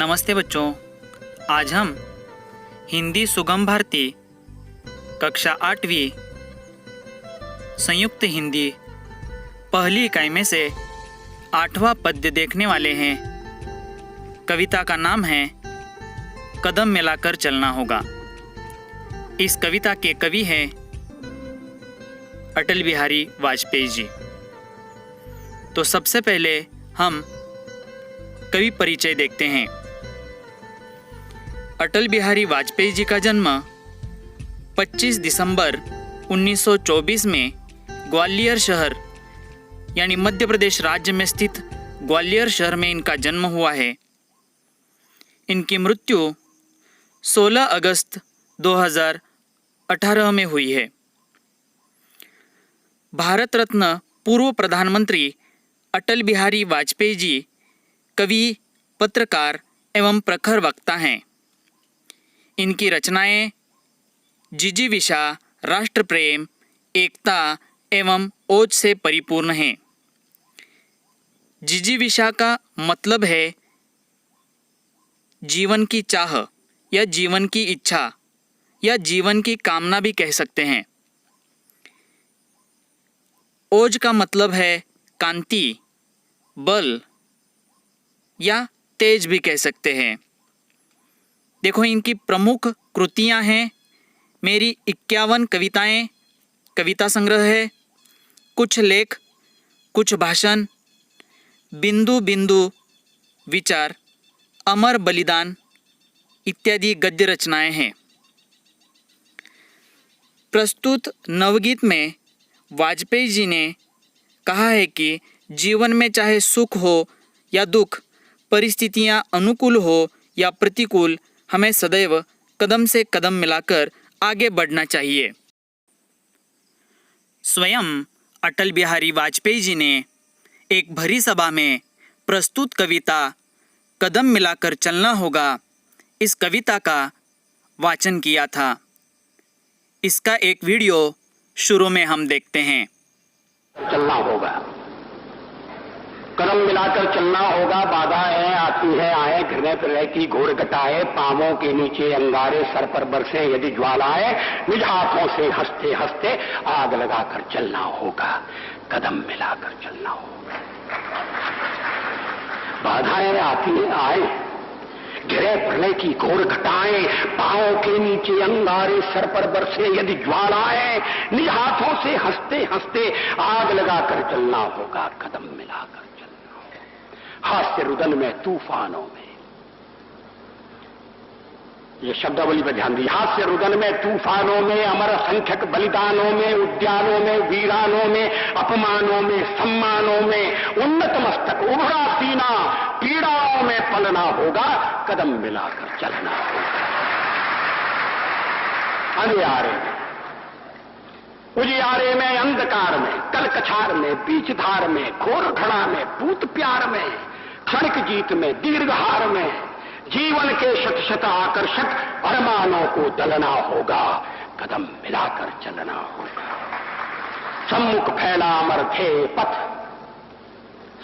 नमस्ते बच्चों, आज हम हिंदी सुगम भारती कक्षा 8वीं संयुक्त हिंदी पहली इकाई में से 8वां पद्य देखने वाले हैं। कविता का नाम है कदम मिलाकर चलना होगा। इस कविता के कवि हैं अटल बिहारी वाजपेयी जी। तो सबसे पहले हम कवि परिचय देखते हैं। अटल बिहारी वाजपेयी जी का जन्म 25 दिसंबर 1924 में ग्वालियर शहर यानी मध्य प्रदेश राज्य में स्थित ग्वालियर शहर में इनका जन्म हुआ है। इनकी मृत्यु 16 अगस्त 2018 में हुई है। भारत रत्न पूर्व प्रधानमंत्री अटल बिहारी वाजपेयी जी कवि, पत्रकार एवं प्रखर वक्ता हैं। इनकी रचनाएं जिजीविषा, राष्ट्र प्रेम, एकता एवं ओज से परिपूर्ण हैं। जिजीविषा का मतलब है जीवन की चाह या जीवन की इच्छा या जीवन की कामना भी कह सकते हैं। ओज का मतलब है कांति, बल या तेज भी कह सकते हैं। देखो, इनकी प्रमुख कृतियां हैं मेरी 51 कविताएं, कविता संग्रह है, कुछ लेख, कुछ भाषण, बिंदु बिंदु विचार, अमर बलिदान इत्यादि गद्य रचनाएं हैं। प्रस्तुत नवगीत में वाजपेयी जी ने कहा है कि जीवन में चाहे सुख हो या दुख, परिस्थितियां अनुकूल हो या प्रतिकूल, हमें सदैव कदम से कदम मिलाकर आगे बढ़ना चाहिए। स्वयं अटल बिहारी वाजपेयी जी ने एक भरी सभा में प्रस्तुत कविता कदम मिलाकर चलना होगा, इस कविता का वाचन किया था। इसका एक वीडियो शुरू में हम देखते हैं। चलना होगा, कदम मिलाकर चलना होगा। बाधाएं आती है आए, घृणय प्रलय की घोर घटाए, पांवों के नीचे अंगारे, सर पर बरसे यदि ज्वालाएं, निज हाथों से हंसते हंसते आग लगाकर चलना होगा, कदम मिलाकर चलना होगा। बाधाएं आती है आए, घृणय प्रलय की घोर घटाएं, पांवों के नीचे अंगारे, सर पर बरसे यदि ज्वालाएं, निज हाथों से हंसते हंसते आग लगाकर चलना होगा, कदम मिलाकर चलना होगा। हास्य रुदन में, तूफानों में, ये शब्दावली पर ध्यान दीजिए। हास्य रुदन में, तूफानों में, अमर संख्यक बलिदानों में, उद्यानों में, वीरानों में, अपमानों में, सम्मानों में, उन्नत मस्तक, उभरा सीना, पीड़ाओं में पलना होगा, कदम मिलाकर चलना होगा। अंधियारे में, उजियारे में, अंधकार में, कलकछार में, बीच धार में, घोर घड़ा में, पूत प्यार में, क्षणिक जीत में, दीर्घहार में, जीवन के शत शत आकर्षक अरमानों को दलना होगा, कदम मिलाकर चलना होगा। सम्मुख फैला अमर ध्येय पथ,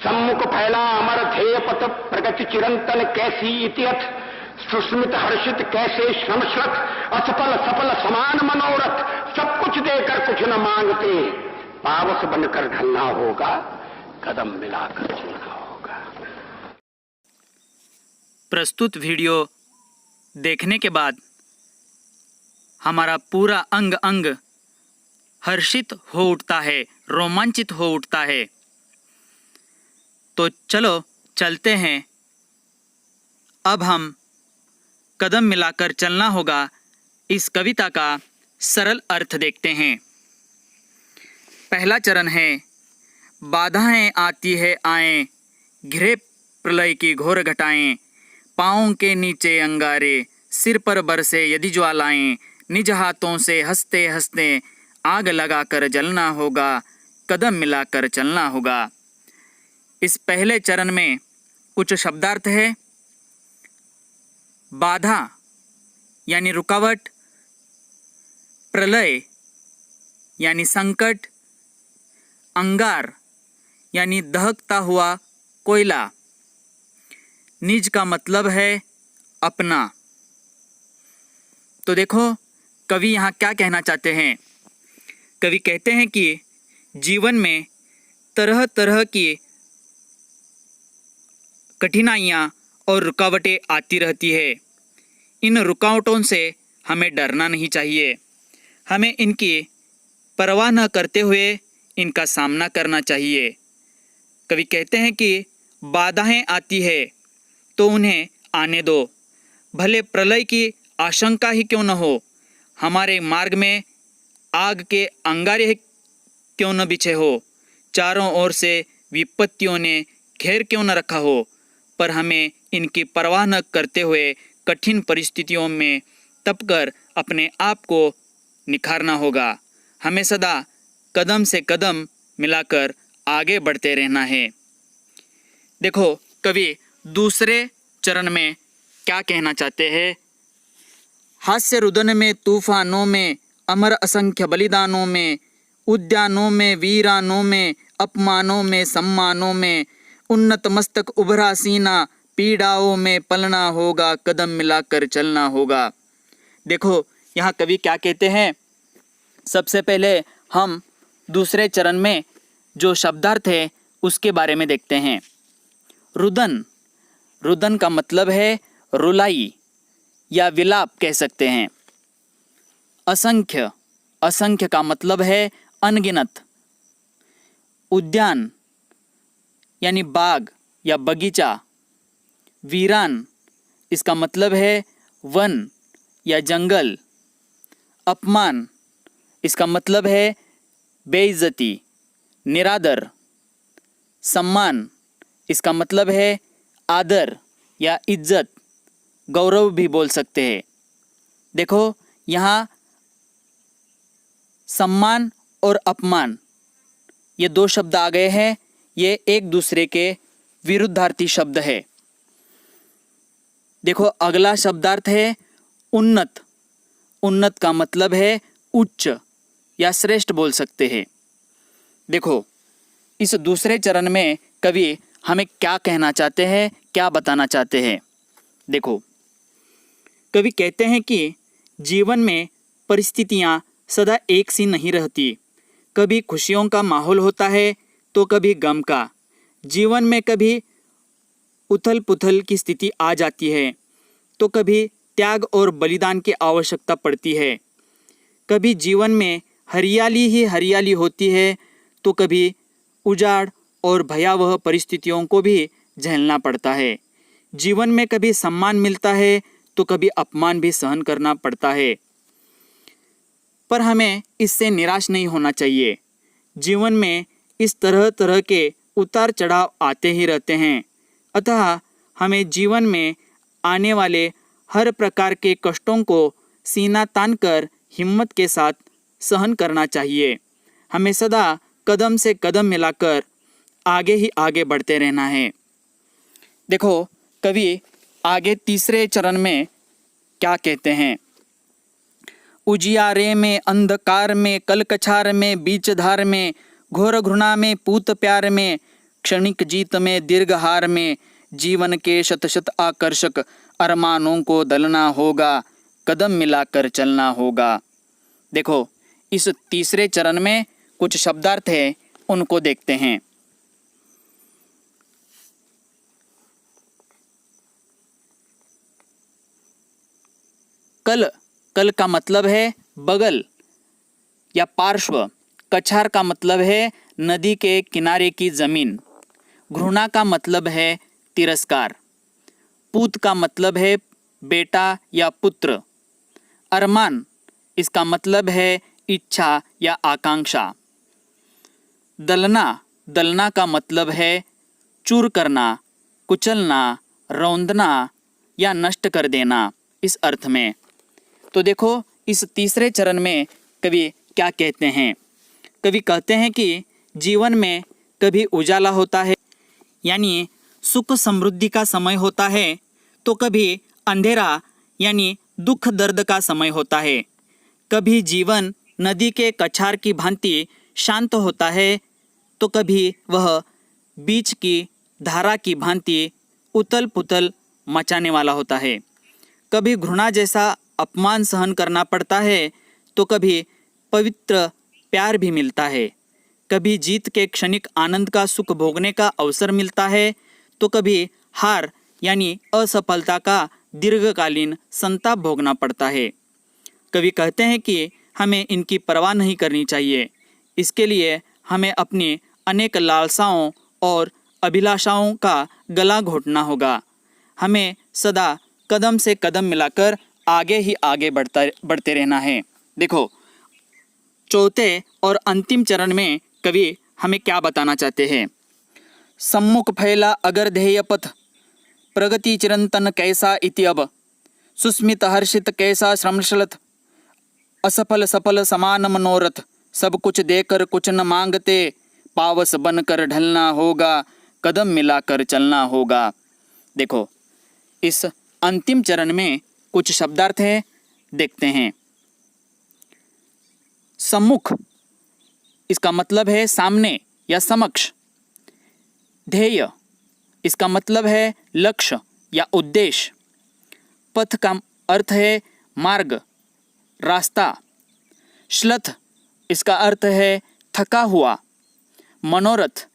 सम्मुख फैला अमर ध्येय पथ, प्रगति चिरंतन कैसी इतियथ, सुस्मित हर्षित कैसे श्रमश्रत, असफल सफल समान मनोरथ, सब कुछ देकर कुछ न मांगते, पावस बनकर ढलना होगा, कदम मिलाकर चलना होगा। प्रस्तुत वीडियो देखने के बाद हमारा पूरा अंग अंग हर्षित हो उठता है, रोमांचित हो उठता है। तो चलो चलते हैं। अब हम कदम मिलाकर चलना होगा इस कविता का सरल अर्थ देखते हैं। पहला चरण है बाधाएं आती है आए, घिरे प्रलय की घोर घटाएं, पाँव के नीचे अंगारे, सिर पर बरसे यदि ज्वालाएं, निज हाथों से हंसते हंसते आग लगाकर जलना होगा, कदम मिलाकर चलना होगा। इस पहले चरण में कुछ शब्दार्थ है। बाधा यानी रुकावट, प्रलय यानी संकट, अंगार यानी दहकता हुआ कोयला, निज का मतलब है अपना। तो देखो कवि यहाँ क्या कहना चाहते हैं। कवि कहते हैं कि जीवन में तरह तरह की कठिनाइयाँ और रुकावटें आती रहती है। इन रुकावटों से हमें डरना नहीं चाहिए। हमें इनकी परवाह न करते हुए इनका सामना करना चाहिए। कवि कहते हैं कि बाधाएं आती है तो उन्हें आने दो, भले प्रलय की आशंका ही क्यों न हो। हमारे मार्ग में आग के अंगारे क्यों न बिछे हो, चारों ओर से विपत्तियों ने घेर क्यों न रखा हो, पर हमें इनकी परवाह न करते हुए कठिन परिस्थितियों में तपकर अपने आप को निखारना होगा। हमें सदा कदम से कदम मिलाकर आगे बढ़ते रहना है। देखो कवि दूसरे चरण में क्या कहना चाहते हैं। हास्य रुदन में, तूफानों में, अमर असंख्य बलिदानों में, उद्यानों में, वीरानों में, अपमानों में, सम्मानों में, उन्नत मस्तक उभरा सीना, पीड़ाओं में पलना होगा, कदम मिलाकर चलना होगा। देखो यहाँ कवि क्या कहते हैं। सबसे पहले हम दूसरे चरण में जो शब्दार्थ है उसके बारे में देखते हैं। रुदन, रुदन का मतलब है रुलाई या विलाप कह सकते हैं। असंख्य, असंख्य का मतलब है अनगिनत। उद्यान यानी बाग या बगीचा। वीरान, इसका मतलब है वन या जंगल। अपमान, इसका मतलब है बेइज्जती, निरादर। सम्मान, इसका मतलब है आदर या इज्जत, गौरव भी बोल सकते हैं। देखो यहाँ सम्मान और अपमान ये दो शब्द आ गए हैं। ये एक दूसरे के विरुद्धार्थी शब्द है। देखो अगला शब्दार्थ है उन्नत। उन्नत का मतलब है उच्च या श्रेष्ठ बोल सकते हैं। देखो इस दूसरे चरण में कवि हमें क्या कहना चाहते हैं, क्या बताना चाहते हैं। देखो कवि कहते हैं कि जीवन में परिस्थितियाँ सदा एक सी नहीं रहती। कभी खुशियों का माहौल होता है तो कभी गम का। जीवन में कभी उथल पुथल की स्थिति आ जाती है तो कभी त्याग और बलिदान की आवश्यकता पड़ती है। कभी जीवन में हरियाली ही हरियाली होती है तो कभी उजाड़ और भयावह परिस्थितियों को भी झेलना पड़ता है। जीवन में कभी सम्मान मिलता है तो कभी अपमान भी सहन करना पड़ता है। पर हमें इससे निराश नहीं होना चाहिए। जीवन में इस तरह तरह के उतार चढ़ाव आते ही रहते हैं। अतः हमें जीवन में आने वाले हर प्रकार के कष्टों को सीना तानकर हिम्मत के साथ सहन करना चाहिए। हमें सदा कदम से कदम मिलाकर आगे ही आगे बढ़ते रहना है। देखो कवि आगे तीसरे चरण में क्या कहते हैं। उजियारे में, अंधकार में, कलकछार में, बीच धार में, घोर घृणा में, पूत प्यार में, क्षणिक जीत में, दीर्घ हार में, जीवन के शत शत आकर्षक अरमानों को दलना होगा, कदम मिलाकर चलना होगा। देखो इस तीसरे चरण में कुछ शब्दार्थ है, उनको देखते हैं। कल, कल का मतलब है बगल या पार्श्व। कछार का मतलब है नदी के किनारे की जमीन। घृणा का मतलब है तिरस्कार। पूत का मतलब है बेटा या पुत्र। अरमान, इसका मतलब है इच्छा या आकांक्षा। दलना, दलना का मतलब है चूर करना, कुचलना, रौंदना या नष्ट कर देना, इस अर्थ में। तो देखो इस तीसरे चरण में कवि क्या कहते हैं। कवि कहते हैं कि जीवन में कभी उजाला होता है यानी सुख समृद्धि का समय होता है तो कभी अंधेरा यानी दुख दर्द का समय होता है। कभी जीवन नदी के कछार की भांति शांत होता है तो कभी वह बीच की धारा की भांति उतल पुतल मचाने वाला होता है। कभी घृणा जैसा अपमान सहन करना पड़ता है तो कभी पवित्र प्यार भी मिलता है। कभी जीत के क्षणिक आनंद का सुख भोगने का अवसर मिलता है तो कभी हार यानी असफलता का दीर्घकालीन संताप भोगना पड़ता है। कवि कहते हैं कि हमें इनकी परवाह नहीं करनी चाहिए। इसके लिए हमें अपनी अनेक लालसाओं और अभिलाषाओं का गला घोटना होगा। हमें सदा कदम से कदम मिलाकर आगे ही आगे बढ़ते रहना है। देखो, चौथे और अंतिम चरण में कवि हमें क्या बताना चाहते हैं। सम्मुख फैला अगर ध्येय पथ, प्रगति चिरंतन कैसा इति अब, सुस्मित हर्षित कैसा श्रमशलत, असफल सफल समान मनोरथ, सब कुछ देकर कुछ न मांगते, पावस बनकर ढलना होगा, कदम मिलाकर चलना होगा। देखो, इस अंतिम चरण में कुछ शब्दार्थ है, देखते हैं। सम्मुख, इसका मतलब है सामने या समक्ष। ध्येय, इसका मतलब है लक्ष्य या उद्देश्य। पथ का अर्थ है मार्ग, रास्ता। श्लथ, इसका अर्थ है थका हुआ। मनोरथ,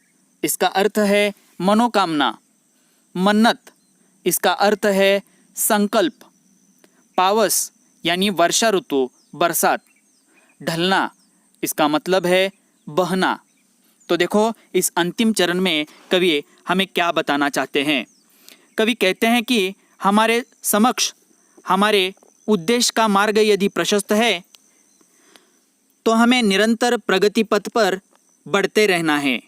इसका अर्थ है मनोकामना। मन्नत, इसका अर्थ है संकल्प। पावस यानी वर्षा ऋतु, बरसात। ढलना, इसका मतलब है बहना। तो देखो, इस अंतिम चरण में कवि हमें क्या बताना चाहते हैं। कवि कहते हैं कि हमारे समक्ष हमारे उद्देश्य का मार्ग यदि प्रशस्त है तो हमें निरंतर प्रगति पथ पर बढ़ते रहना है।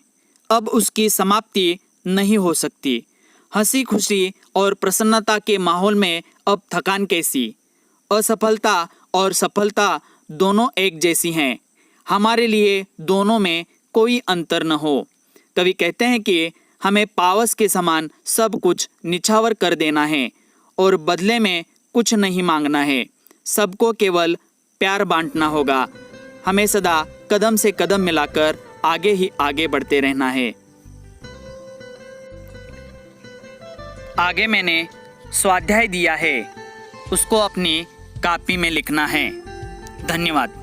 अब उसकी समाप्ति नहीं हो सकती। हंसी खुशी और प्रसन्नता के माहौल में अब थकान कैसी। असफलता और सफलता दोनों एक जैसी हैं। हमारे लिए दोनों में कोई अंतर न हो। कवि कहते हैं कि हमें पावस के समान सब कुछ निछावर कर देना है और बदले में कुछ नहीं मांगना है। सबको केवल प्यार बांटना होगा। हमें सदा कदम से कदम मिलाकर आगे ही आगे बढ़ते रहना है। आगे मैंने स्वाध्याय दिया है, उसको अपनी कॉपी में लिखना है। धन्यवाद।